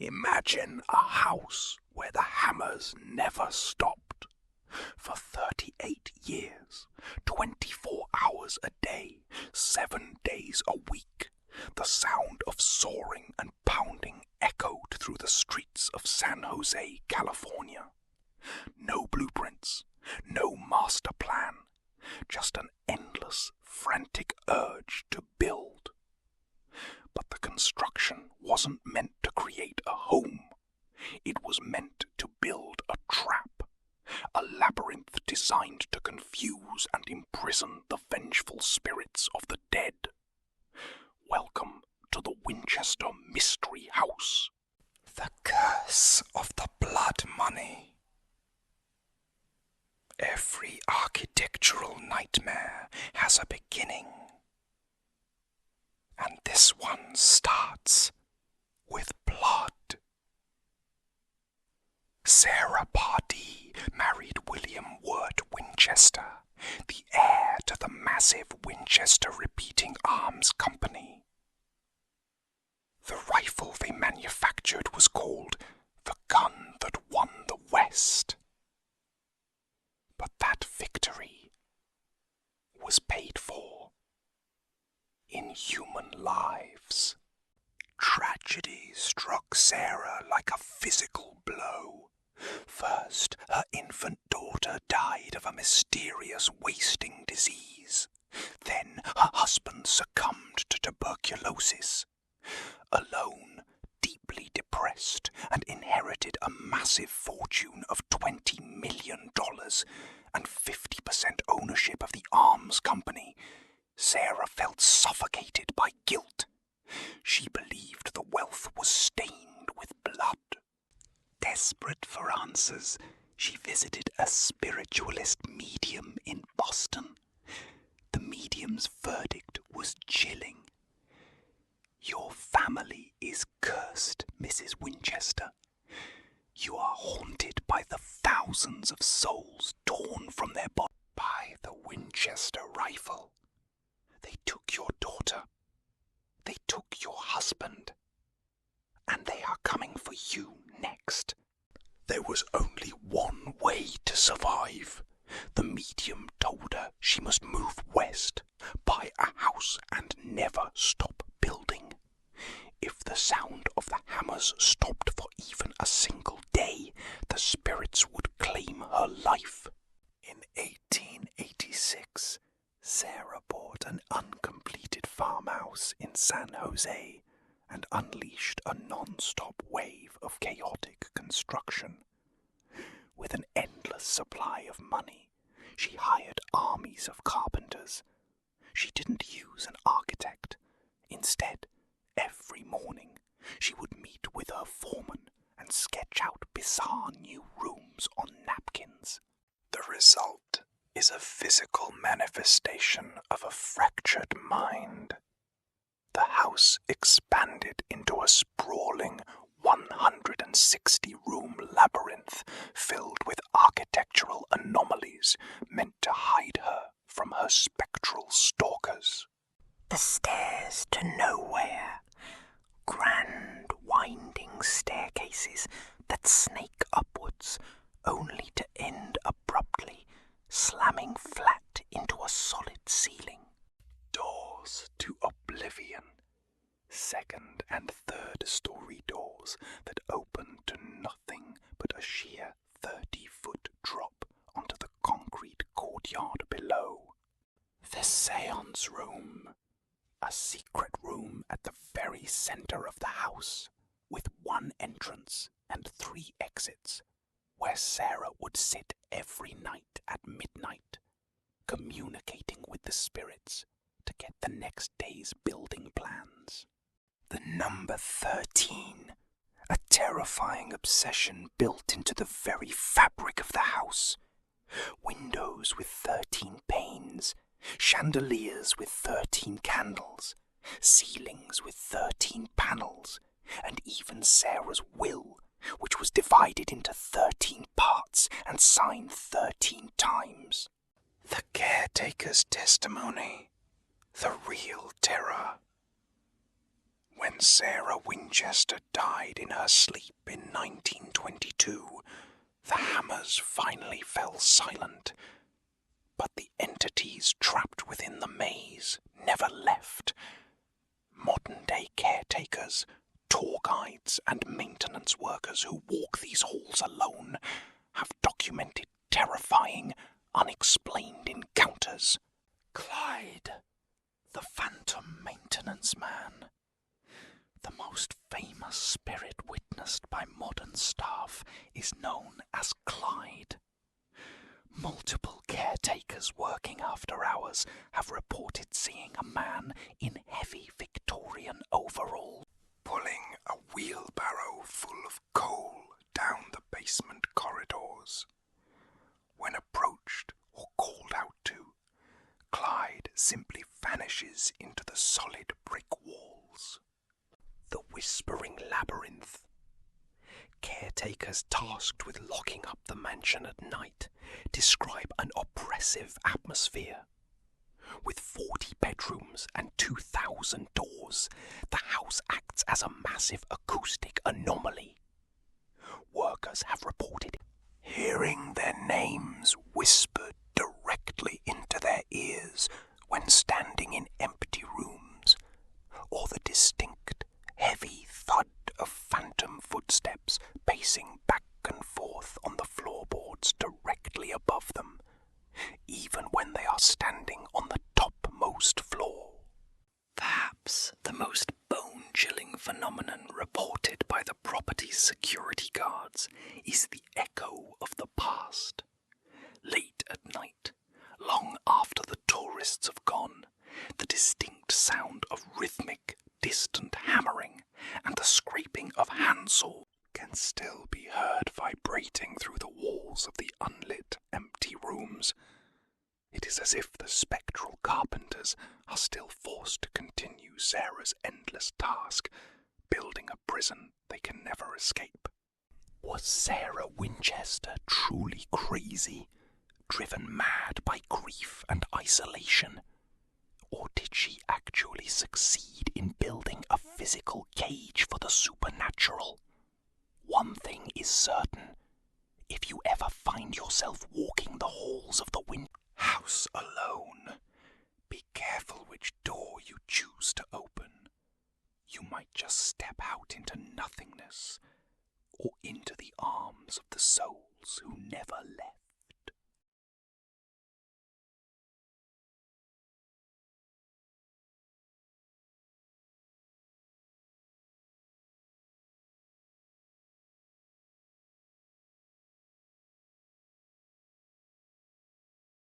Imagine a house where the hammers never stopped. For 38 years, 24 hours a day, 7 days a week, the sound of soaring and pounding echoed through the streets of San Jose, California. No blueprints, no master plan, just an endless, frantic urge to build. But the construction wasn't meant to create a home. It was meant to build a trap, a labyrinth designed to confuse and imprison the vengeful spirits of the dead. Welcome to the Winchester Mystery House. The curse of the blood money. Every architectural nightmare has a beginning. And this one starts with blood. Sarah Pardee married William Wirt Winchester, the heir to the massive Winchester Repeating Arms Company. The rifle they manufactured was called the gun that won the West. But that victory was paid for in human lives. Tragedy struck Sarah like a physical blow. First, her infant daughter died of a mysterious wasting disease. Then her husband succumbed to tuberculosis. Alone, deeply depressed, and inherited a massive fortune of $20 million and 50% ownership of the arms company, Sarah felt suffocated by guilt. She believed the wealth was stained with blood. Desperate for answers, she visited a spiritualist medium in Boston. The medium's verdict was chilling. Your family is cursed, Mrs. Winchester. You are haunted by the thousands of souls torn from their bodies by the Winchester rifle. They took your daughter. They took your husband. And they are coming for you next. There was only one way to survive. The medium told her she must move west, buy a house, and never stop building. If the sound of the hammers stopped for even a single day, the spirits would claim her life. In 1886, Sarah bought an uncompleted farmhouse in San Jose and unleashed a non-stop wave of chaotic construction. With an endless supply of money, she hired armies of carpenters. She didn't use an architect. Instead, every morning, she would meet with her foreman and sketch out bizarre new rooms on napkins. The result is a physical manifestation of a fractured mind. The house expanded into a sprawling 160-room labyrinth filled with architectural anomalies meant to hide her from her spectral stalkers. The stairs to nowhere. Grand, winding staircases that snake upwards, only to end abruptly, slamming flat into a solid ceiling. Doors to oblivion. Second and third story doors that open to nothing but a sheer 30-foot drop onto the concrete courtyard below. The seance room. A secret room at the very center of the house, with one entrance and 3 exits, where Sarah would sit every night at midnight, communicating with the spirits to get the next day's building plans. The number 13, a terrifying obsession built into the very fabric of the house. Windows with 13 panes, chandeliers with 13 candles, ceilings with 13 panels, and even Sarah's will, which was divided into 13 parts and signed 13 times. The caretaker's testimony, the real terror. When Sarah Winchester died in her sleep in 1922, the hammers finally fell silent. But the entities trapped within the maze never left. Modern-day caretakers, tour guides, and maintenance workers who walk these halls alone have documented terrifying, unexplained encounters. Clyde, the Phantom Maintenance Man. The most famous spirit witnessed by modern staff is known as Clyde. Multiple caretakers working after hours have reported seeing a man in heavy Victorian overalls Pulling a wheelbarrow full of coal down the basement corridors. When approached or called out to, Clyde simply vanishes into the solid brick walls. The Whispering Labyrinth. Caretakers tasked with locking up the mansion at night describe an oppressive atmosphere. With 40 bedrooms and 2,000 doors, the house acts as a massive acoustic anomaly. Workers have reported Hearing their names whispered directly into their ears when standing in empty rooms, or the distinct, heavy thud of phantom footsteps pacing back and forth on the floorboards directly above them, even when they are standing on the topmost floor. perhaps the most bone-chilling phenomenon reported by the property's security guards is the echo of the past. Late at night, long after the tourists have gone, the distinct sound of rhythmic, distant hammering and the scraping of handsaws Can still be heard vibrating through the walls of the unlit, empty rooms. It is as if the spectral carpenters are still forced to continue Sarah's endless task, building a prison they can never escape. Was Sarah Winchester truly crazy, driven mad by grief and isolation? Or did she actually succeed in building a physical cage for the supernatural? One thing is certain. If you ever find yourself walking the halls of the house alone, be careful which door you choose to open. You might just step out into nothingness, or into the arms of the souls who never left.